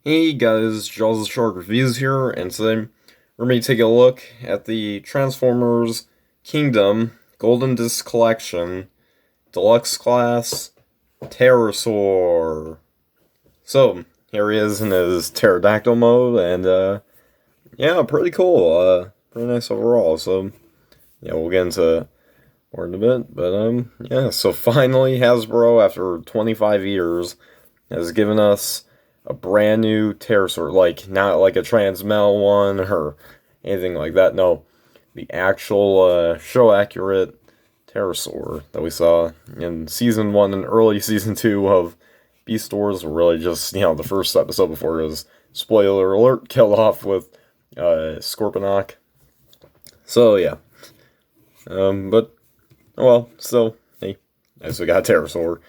Hey guys, Jaws the Shark Reviews here, and today we're going to take a look at the Transformers Kingdom Golden Disc Collection Deluxe Class Terrorsaur. So, here he is in his pterodactyl mode, and yeah, pretty cool, pretty nice overall, so yeah, we'll get into more in a bit, but yeah, so finally Hasbro, after 25 years, has given us a brand new Terrorsaur, like, not like a Transmel one or anything like that, no, the actual, show-accurate Terrorsaur that we saw in Season 1 and early Season 2 of Beast Wars, were really just, the first episode before it was, spoiler alert, killed off with, Scorponok. So, yeah. But, oh well, still, hey, nice we got Terrorsaur.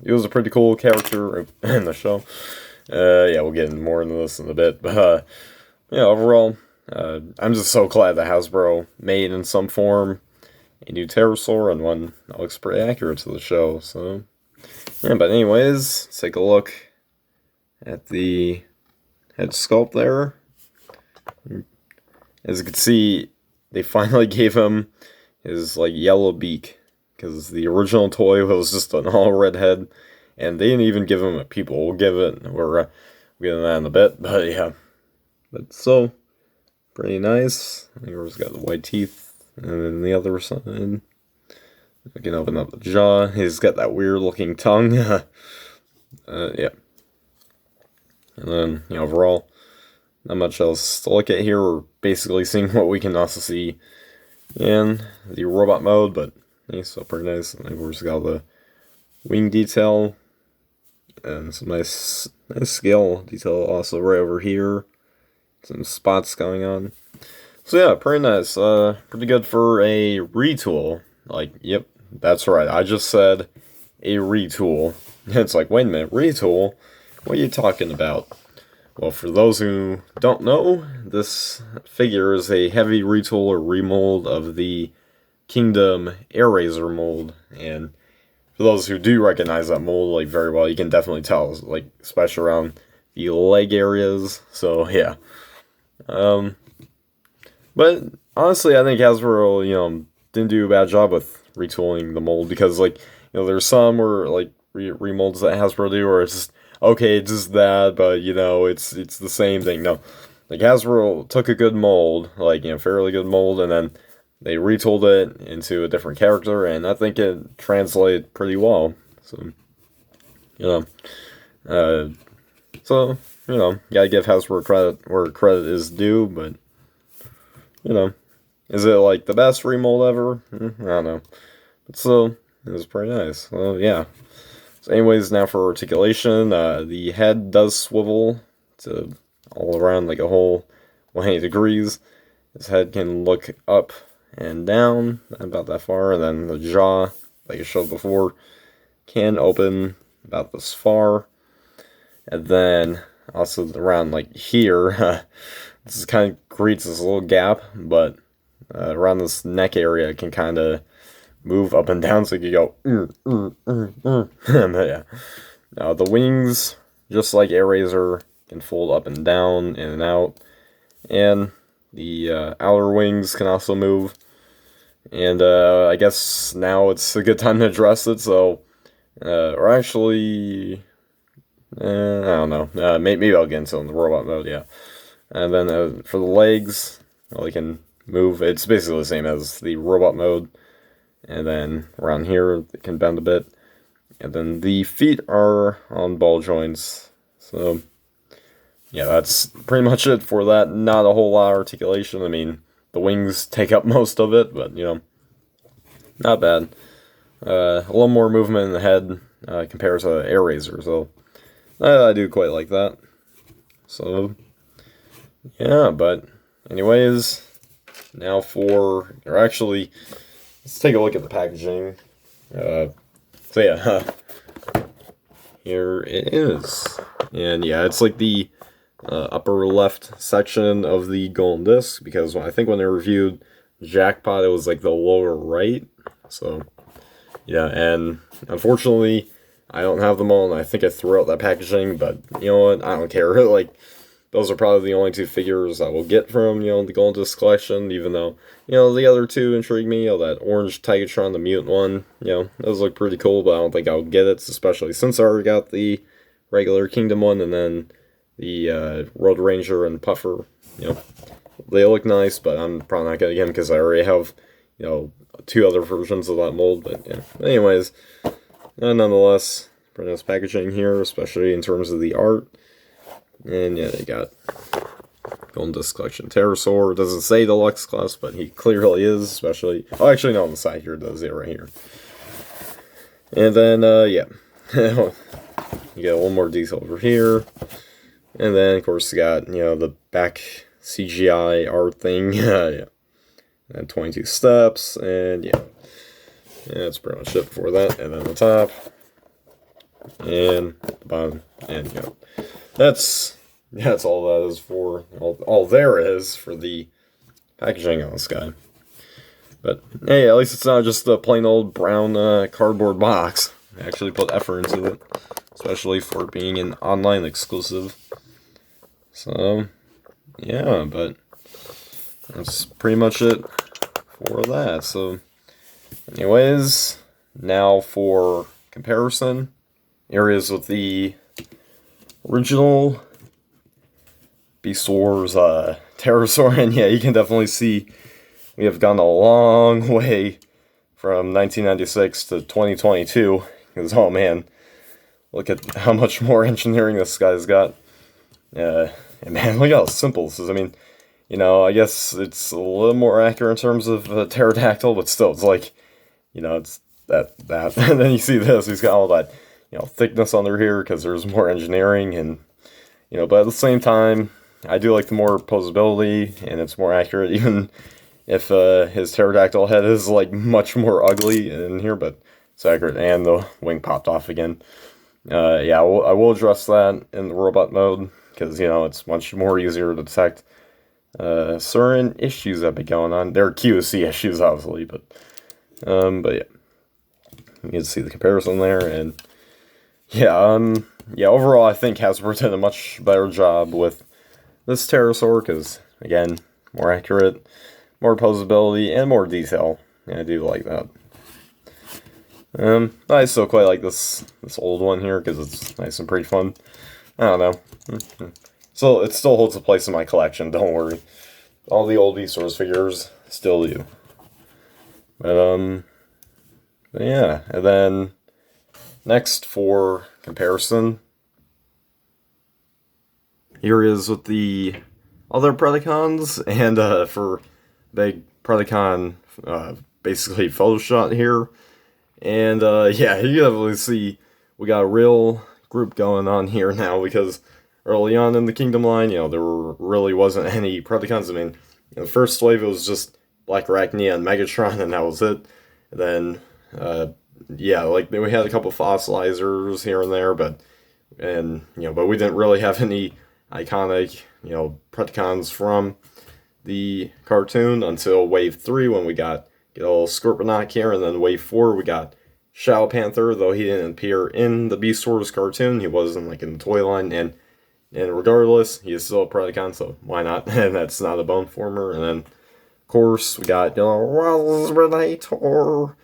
He was a pretty cool character in the show. Yeah, we'll get more into this in a bit, but, yeah, overall, I'm just so glad that Hasbro made, in some form, a new Terrorsaur, and one that looks pretty accurate to the show, so, yeah, but anyways, let's take a look at the head sculpt there. As you can see, they finally gave him his, like, yellow beak, because the original toy was just an all red head, and they didn't even give him a pupil. We'll get that in a bit, but yeah. But so, pretty nice. He's got the white teeth, and then the other side, we can open up the jaw. He's got that weird looking tongue. Yeah. And then, overall, not much else to look at here. We're basically seeing what we can also see in the robot mode, but so pretty nice. And of course, got the wing detail and some nice scale detail also right over here. Some spots going on. So yeah, pretty nice. Pretty good for a retool. Like, yep, that's right. I just said a retool. It's like, wait a minute, retool? What are you talking about? Well, for those who don't know, this figure is a heavy retool or remold of the Kingdom Airazor mold, and for those who do recognize that mold, like, very well, you can definitely tell, like, especially around the leg areas, so, yeah. But, honestly, I think Hasbro, didn't do a bad job with retooling the mold, because, like, there's some where, like, remolds that Hasbro do, where it's just, okay, it's just that, but, it's the same thing. No, like, Hasbro took a good mold, like, fairly good mold, and then they retooled it into a different character, and I think it translated pretty well. So, gotta give Hasbro credit where credit is due, but, is it, like, the best remold ever? I don't know. But still, it was pretty nice. Well, yeah. So anyways, now for articulation, the head does swivel to all around, like, a whole 180 degrees. His head can look up and down, about that far, and then the jaw, like I showed before, can open about this far, and then also around, like, here, this kind of creates this little gap, but around this neck area, it can kind of move up and down, so you can go, but yeah. Now, the wings, just like Airazor, can fold up and down, in and out, and the outer wings can also move. And I guess now it's a good time to address it, so, or actually, I don't know, maybe I'll get into it in the robot mode, yeah. And then for the legs, well, they can move, it's basically the same as the robot mode, and then around here, they can bend a bit, and then the feet are on ball joints, so, yeah, that's pretty much it for that. Not a whole lot of articulation. I mean, the wings take up most of it, but, not bad. A little more movement in the head compared to Airazor, so I do quite like that. So, yeah, but anyways, now let's take a look at the packaging. So yeah, here it is. And yeah, it's like the upper left section of the golden disc, because I think when they reviewed Jackpot, it was like the lower right. So yeah, and unfortunately, I don't have them all, and I think I threw out that packaging, but you know what? I don't care. Like, those are probably the only two figures I will get from, the Golden Disc collection, even though, the other two intrigue me. That orange Tigatron, the mutant one, those look pretty cool, but I don't think I'll get it, especially since I already got the regular Kingdom one, and then the Road Ranger and Puffer, they look nice, but I'm probably not gonna get them because I already have, two other versions of that mold, but yeah. Anyways, nonetheless, pretty nice packaging here, especially in terms of the art. And yeah, they got Golden Disc Collection Terrorsaur. It doesn't say Deluxe class, but he clearly is, especially... Oh, actually, no, on the side here, it does it right here. And then, yeah. You get one more detail over here. And then, of course, you got, the back CGI art thing. Yeah. And 22 steps, and yeah. Yeah, that's pretty much it for that. And then the top. And the bottom. And, that's all that is for, all there is for the packaging on this guy. But, hey, at least it's not just a plain old brown cardboard box. I actually put effort into it, especially for being an online exclusive. So, yeah, but that's pretty much it for that. So, anyways, now for comparison, areas with the original Beast Wars Terrorsaur, and yeah, you can definitely see we have gone a long way from 1996 to 2022, because, oh man, look at how much more engineering this guy's got. And man, look how simple this is. I mean, I guess it's a little more accurate in terms of pterodactyl, but still, it's like, it's that. And then you see this, he's got all that, thickness under here, because there's more engineering, and, but at the same time, I do like the more posability, and it's more accurate, even if his pterodactyl head is, like, much more ugly in here, but it's accurate, and the wing popped off again. Yeah, I will address that in the robot mode, because, it's much more easier to detect certain issues that be going on. There are QC issues, obviously, but yeah. You can see the comparison there, and yeah, yeah, overall, I think Hasbro did a much better job with this Terrorsaur, because, again, more accurate, more posability, and more detail. Yeah, I do like that. I still quite like this old one here, because it's nice and pretty fun. I don't know. So it still holds a place in my collection, don't worry. All the old Beast Wars figures still do. But yeah, and then next for comparison, here is with the other Predacons, and for big Predacon, basically Photoshop here. And yeah, you can definitely see we got a real group going on here now, because early on in the Kingdom line, there really wasn't any Predacons. I mean, the first wave, it was just Black Arachnia and Megatron, and that was it. And then, yeah, like, we had a couple fossilizers here and there, but we didn't really have any iconic, Predacons from the cartoon until Wave 3, when we got good old Scorponok here, and then Wave 4, we got Shadow Panther, though he didn't appear in the Beast Wars cartoon. He wasn't, like, in the toy line, and regardless, he is still a Predacon, so why not? And that's not a bone former. And then, of course, we got, Renator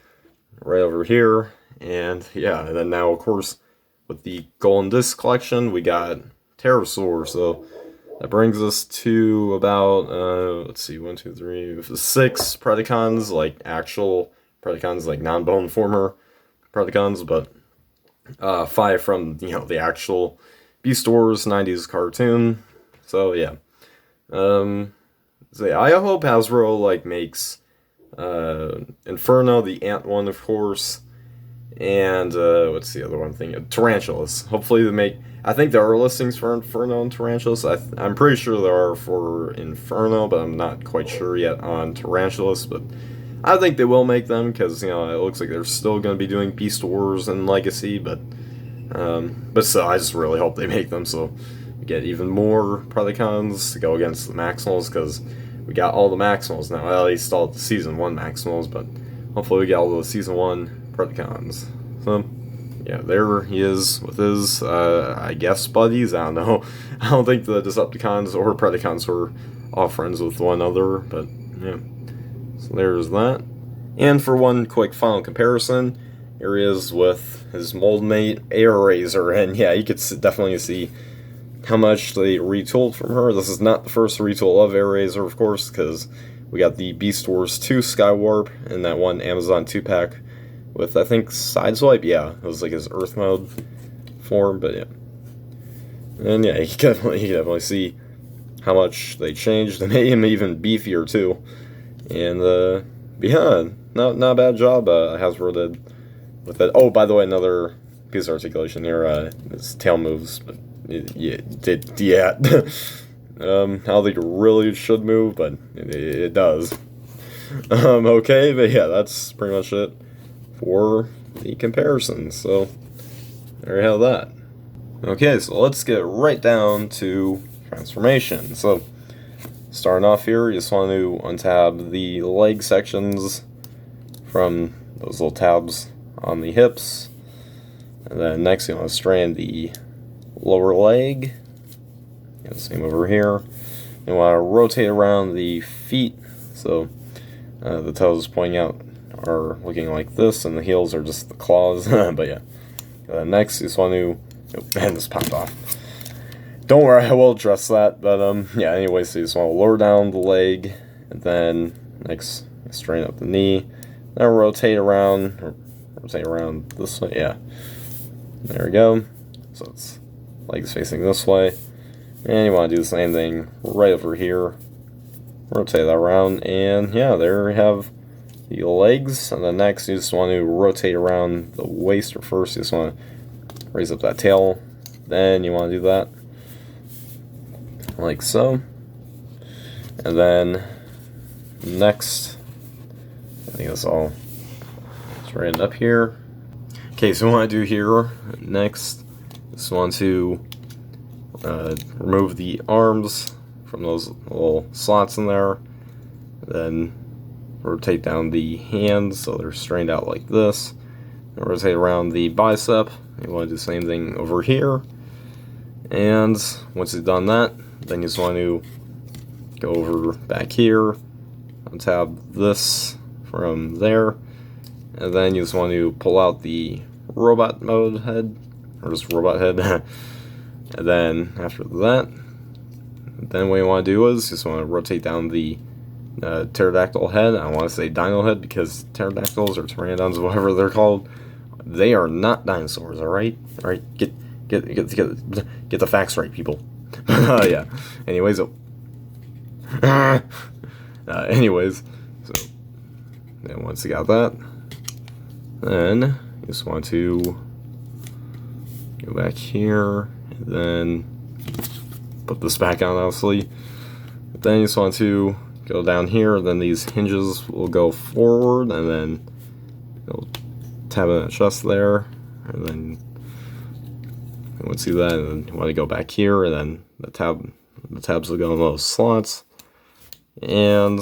right over here. And, yeah, and then now, of course, with the Golden Disc collection, we got Terrorsaur. So that brings us to about, let's see, 1, 2, 3, 6 Predacons, like actual Predacons, like non-bone former Predacons, but 5 from, the actual Beast Wars 90s cartoon. So yeah. So yeah, I hope Hasbro, like, makes Inferno, the ant one, of course, and what's the other one thing? Tarantulas. Hopefully they make. I think there are listings for Inferno and Tarantulas. I'm pretty sure there are for Inferno, but I'm not quite sure yet on Tarantulas. But I think they will make them, because, it looks like they're still going to be doing Beast Wars and Legacy, but still, I just really hope they make them, so we get even more Predacons to go against the Maximals, because we got all the Maximals now, at least all the Season 1 Maximals, but hopefully we get all the Season 1 Predacons. So, yeah, there he is with his, I guess, buddies. I don't know. I don't think the Decepticons or Predacons were all friends with one another, but yeah. So there's that. And for one quick final comparison, here he is with his mold mate, Razor, and yeah, you could definitely see how much they retooled from her. This is not the first retool of Razor, of course, because we got the Beast Wars 2 Skywarp and that one Amazon 2-pack with, I think, Sideswipe. Yeah, it was like his Earth mode form, but yeah. And yeah, you can definitely see how much they changed. They made him even beefier too. And yeah, not a bad job Hasbro did with it. Oh, by the way, another piece of articulation here. His tail moves, but yeah. I don't think it really should move, but it does. Okay, but yeah, that's pretty much it for the comparison. So there you have that. Okay, so let's get right down to transformation. So starting off here, you just want to untab the leg sections from those little tabs on the hips. And then next you want to straighten the lower leg. Same over here. You want to rotate around the feet, so the toes pointing out are looking like this, and the heels are just the claws. But yeah. Next, you just want to... Oh, man, this popped off. Don't worry, I will address that. But yeah. Anyway, so you just want to lower down the leg, and then next straighten up the knee. Then rotate around this way. Yeah. There we go. So it's legs facing this way. And you want to do the same thing right over here. Rotate that around, and yeah, there we have the legs. And then next, you just want to rotate around the waist, or first, you just want to raise up that tail. Then you want to do that like so. And then next, I think that's all straightened up here. Okay, so what I do here next, just want to remove the arms from those little slots in there. Then rotate down the hands so they're straightened out like this. And rotate around the bicep. You want to do the same thing over here. And once you've done that, then you just want to go over back here, untab this from there, and then you just want to pull out the robot mode head, or just robot head. And then after that, then what you want to do is just want to rotate down the pterodactyl head. I want to say dino head because pterodactyls or pteranodons, whatever they're called, they are not dinosaurs. All right, get the facts right, people. Yeah. Anyways, anyways, so then once you got that, then you just want to go back here, and then put this back on, obviously. But then you just want to go down here, then these hinges will go forward, and then you'll tab and adjust there, and then once you do that, and then you want to go back here, and then the tabs will go in those slots. And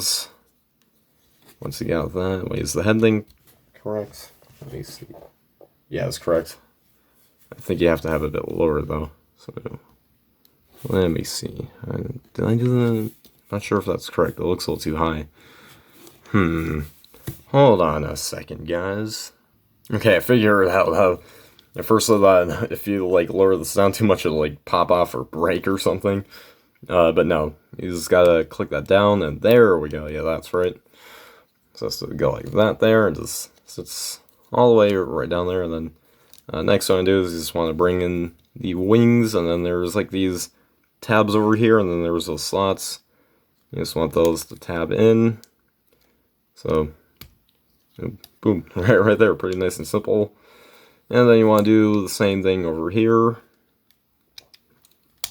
once you got that, wait, is the head thing correct? Let me see. Yeah, it's correct. I think you have to have it a bit lower though. So let me see. Did I do that? Not sure if that's correct. It looks a little too high. Hold on a second, guys. Okay, I figured it out. At first I thought if you like lower this down too much, it'll like pop off or break or something. But no, you just gotta click that down, and there we go. Yeah, that's right. So it's to go like that there, and just sits all the way right down there. And then next what I do is you just want to bring in the wings, and then there's like these tabs over here, and then there's those slots. You just want those to tab in. So boom, right there, pretty nice and simple. And then you want to do the same thing over here.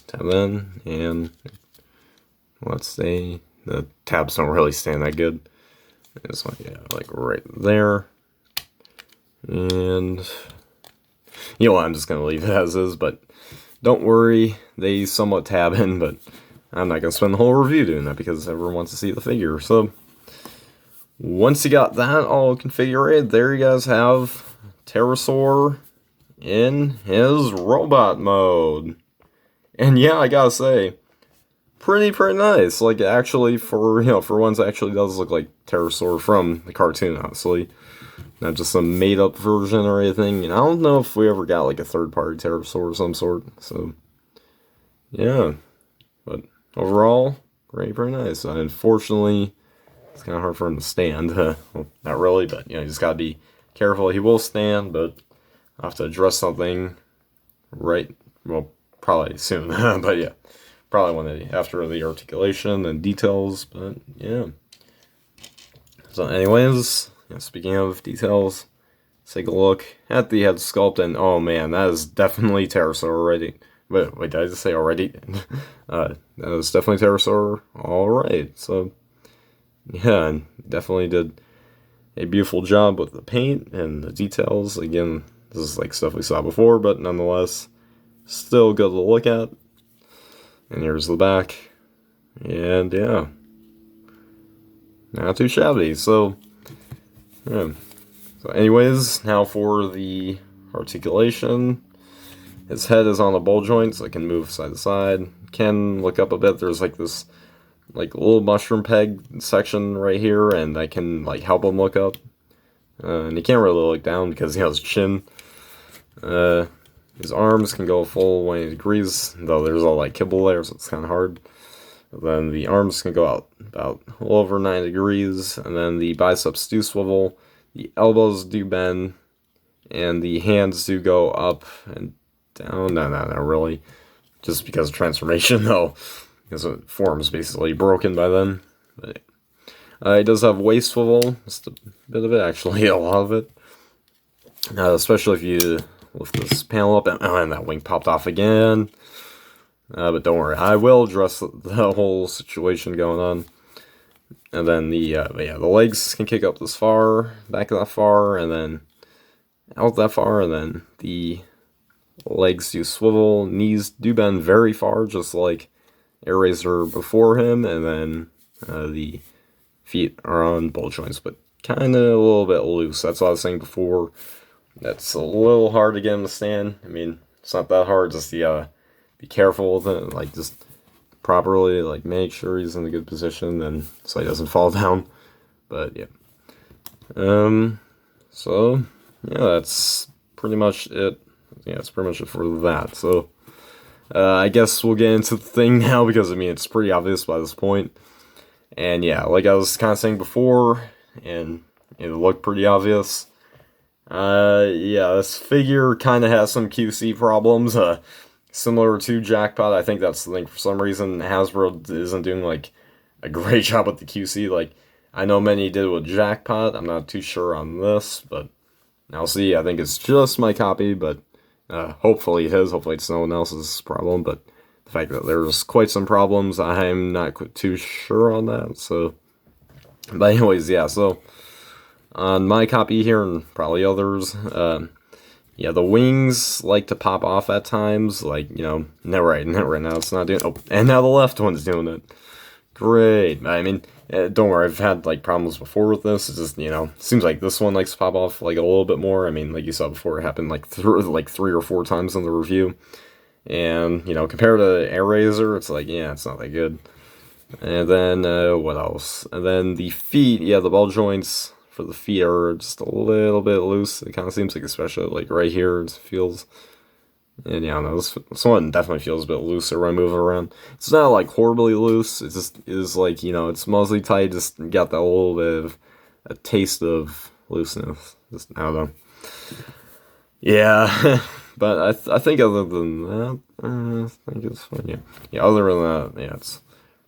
Tab in, and let's say the tabs don't really stand that good. It's like, yeah, like right there. And you know what, I'm just gonna leave it as is, but don't worry, they somewhat tab in, but I'm not gonna spend the whole review doing that because everyone wants to see the figure. So once you got that all configured, there you guys have Terrorsaur in his robot mode. And yeah, I gotta say, pretty nice. Like, actually, for once, it actually does look like Terrorsaur from the cartoon, honestly. Not just some made-up version or anything. And I don't know if we ever got, like, a third-party Terrorsaur of some sort. So, yeah. But overall, pretty nice. Unfortunately, it's kind of hard for him to stand. Well, not really, but, you just gotta be careful. He will stand, but I'll have to address something well, probably soon. But yeah, probably after the articulation and details. But yeah. So anyways, speaking of details, let's take a look at the head sculpt, and oh man, that is definitely Terrorsaur already. Wait, did I just say already? That is definitely Terrorsaur. Alright, so yeah, and definitely did a beautiful job with the paint and the details. Again, this is like stuff we saw before, but nonetheless, still good to look at. And here's the back. And yeah, not too shabby. So, yeah. So anyways, now for the articulation. His head is on the ball joint, so it can move side to side. Can look up a bit. There's like this little mushroom peg section right here, and I can help him look up. And he can't really look down because he has chin. His arms can go full 180 degrees, though there's all kibble there, so it's kind of hard. Then the arms can go out about a little over 90 degrees, and then the biceps do swivel, the elbows do bend, and the hands do go up and down. No, not really. Just because of transformation, though. Because the form's basically broken by then. But it does have waist swivel, just a bit of it, actually, a lot of it. Especially if you lift this panel up, and that wing popped off again. But don't worry, I will address the whole situation going on. And then the legs can kick up this far, back that far, and then out that far, and then the legs do swivel, knees do bend very far, just like Eraser before him, and then the feet are on ball joints, but kind of a little bit loose. That's what I was saying before. That's a little hard to get him to stand. I mean, it's not that hard, just be careful with it, just properly, make sure he's in a good position, and so he doesn't fall down. But yeah. So yeah, that's pretty much it. Yeah, that's pretty much it for that. So I guess we'll get into the thing now, because it's pretty obvious by this point. And yeah, like I was kind of saying before, and it looked pretty obvious. Yeah, this figure kind of has some QC problems. Similar to Jackpot, I think that's the thing. For some reason, Hasbro isn't doing a great job with the QC. I know many did with Jackpot. I'm not too sure on this, but I'll see. I think it's just my copy, but hopefully it is. Hopefully it's no one else's problem. But the fact that there's quite some problems, I'm not too sure on that. So, but anyways, yeah. So on my copy here, and probably others, yeah, the wings like to pop off at times, no, right now it's not doing. Oh, and now the left one's doing it. Great. I mean, don't worry, I've had problems before with this. It's just seems like this one likes to pop off a little bit more. I mean, like you saw before, it happened three or four times in the review, and compared to Eraser, it's yeah, it's not that good. And then what else? And then the feet, yeah, the ball joints for the feet are just a little bit loose. It kind of seems especially right here, it feels. And yeah, I don't know, this one definitely feels a bit looser when I move it around. It's not horribly loose. It just is it's mostly tight. Just got that little bit of a taste of looseness. Just I don't know. Yeah, but I think other than that, I think it's fine. Yeah, yeah. Other than that, yeah, it's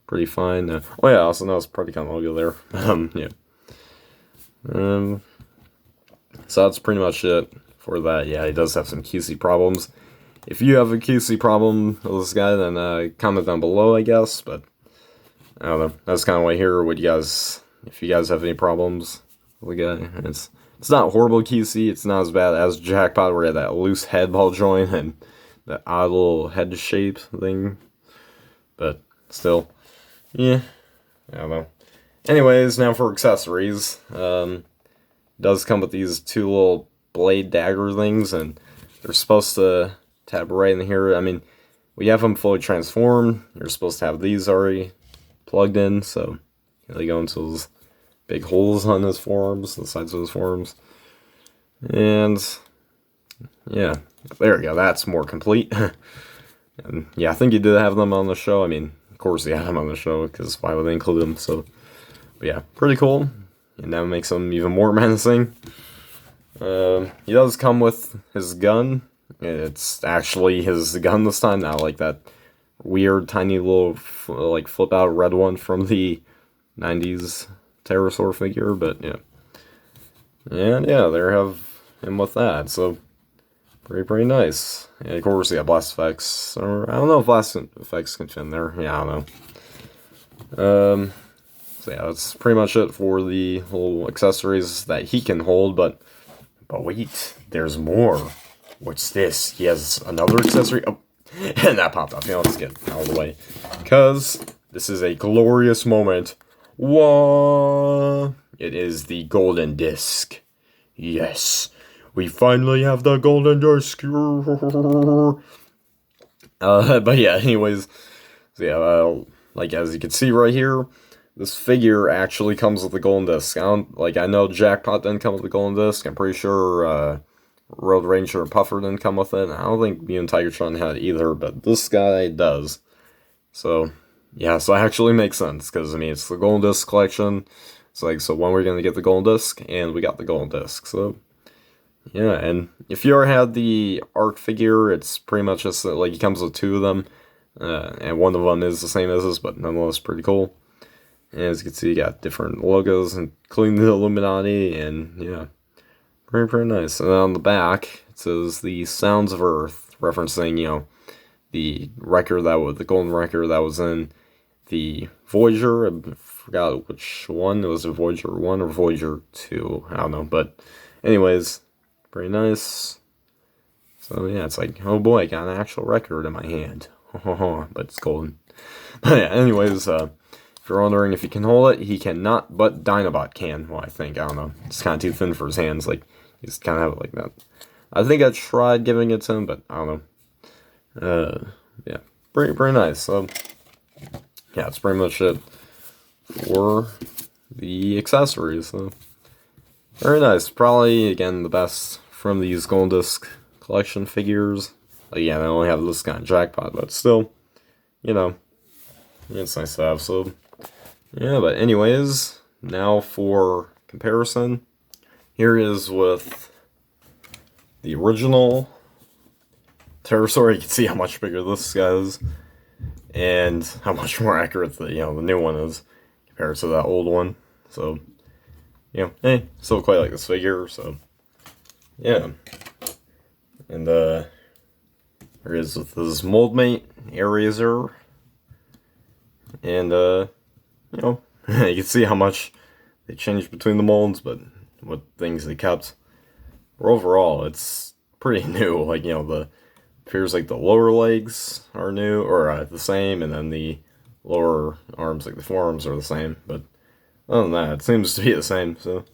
pretty fine. Oh yeah, also noticed Predacon logo there. Yeah. So that's pretty much it for that. Yeah, he does have some QC problems. If you have a QC problem with this guy, then comment down below, I guess. But I don't know. That's kind of why I hear what if you guys have any problems with the guy. It's not horrible QC. It's not as bad as Jackpot, where he had that loose head ball joint and that odd little head shape thing. But still, yeah, I don't know. Anyways, now for accessories. Does come with these two little blade dagger things, and they're supposed to tab right in here. I mean, we have them fully transformed. You're supposed to have these already plugged in, so they go into those big holes on his forearms, the sides of his forearms. And yeah, there we go. That's more complete. And yeah, I think you did have them on the show. I mean, of course you had them on the show, because why would they include them? So, but yeah, pretty cool. And that makes him even more menacing. He does come with his gun. It's actually his gun this time, not like that weird tiny little like flip out red one from the 90s Terrorsaur figure, but yeah. And yeah, there have him with that, so pretty nice. And of course, yeah, blast effects, or I don't know if blast effects can fit in there. Yeah, I don't know. So yeah, that's pretty much it for the little accessories that he can hold, but wait, there's more. What's this? He has another accessory. Oh, and that popped up. You know, let's get out of the way, because this is a glorious moment. Whoa! It is the golden disc. Yes, we finally have the golden disc. But yeah, anyways, so yeah, like as you can see right here, this figure actually comes with the golden disc. I know Jackpot didn't come with the golden disc. I'm pretty sure Road Ranger and Puffer didn't come with it. I don't think me and Tigertron had it either, but this guy does. So yeah, so it actually makes sense, because I mean it's the golden disc collection. It's like, so when we're gonna get the golden disc, and we got the golden disc. So yeah, and if you ever had the art figure, it's pretty much just like he comes with two of them, and one of them is the same as this, but nonetheless pretty cool. And as you can see, you got different logos, including the Illuminati, and yeah, pretty nice. And then on the back, it says the Sounds of Earth, referencing, you know, the record the golden record that was in the Voyager. I forgot which one. It was a Voyager 1 or Voyager 2. I don't know, but anyways, pretty nice. So yeah, it's like, oh boy, I got an actual record in my hand. But it's golden. But yeah, anyways, if you're wondering if he can hold it, he cannot, but Dinobot can. Well, I think, I don't know. It's kind of too thin for his hands. Like, he's kind of have it like that. I think I tried giving it to him, but I don't know. Yeah, pretty nice. So yeah, that's pretty much it for the accessories. So very nice. Probably, again, the best from these Golden Disc collection figures. Like, yeah, they only have this kind of Jackpot, but still, you know, it's nice to have. So yeah, but anyways, now for comparison. Here is with the original Terrorsaur. You can see how much bigger this guy is, and how much more accurate the new one is compared to that old one. So, hey, still quite like this figure. So, yeah, and here is with his mold mate Eraser, and you can see how much they changed between the molds, but what things they kept. But overall, it's pretty new. Like, the appears like the lower legs are new, or the same, and then the lower arms, like the forearms, are the same. But other than that, it seems to be the same. So,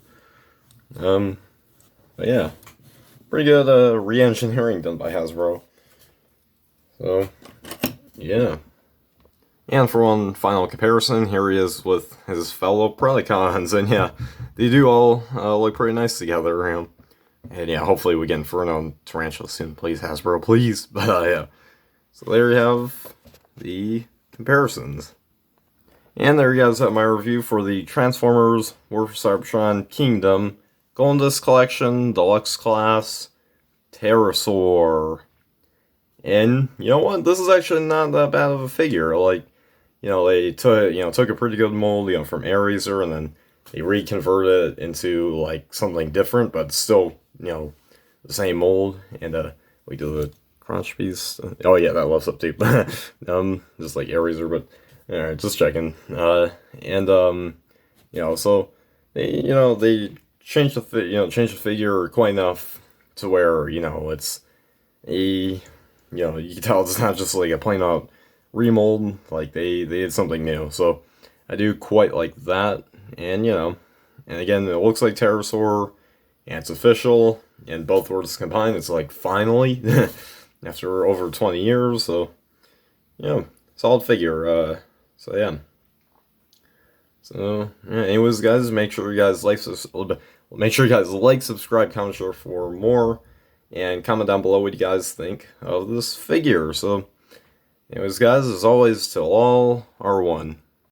but yeah, pretty good re-engineering done by Hasbro. So, yeah. And for one final comparison, here he is with his fellow Predacons, and yeah, they do all look pretty nice together. And yeah, hopefully we get Inferno and Tarantula soon, please, Hasbro, please. But yeah, so there you have the comparisons. And there you guys have my review for the Transformers War for Cybertron Kingdom Golden Disc Collection Deluxe Class Terrorsaur. And you know what? This is actually not that bad of a figure. Like, they took a pretty good mold, from Eraser, and then they reconverted it into like something different, but still, the same mold. And we do the crunch piece. Oh yeah, that lifts up too. Just like Eraser, but alright, just checking. So they changed the figure quite enough to where it's you can tell it's not just like a plain out remold. Like they did something new. So I do quite like that. And and again, it looks like Terrorsaur and it's official, and both words combined, it's like, finally, after over 20 years, so, yeah, solid figure, so yeah. So, yeah, anyways, guys, make sure you guys subscribe, comment, share for more, and comment down below what you guys think of this figure. So, anyways, guys, as always, till all are one.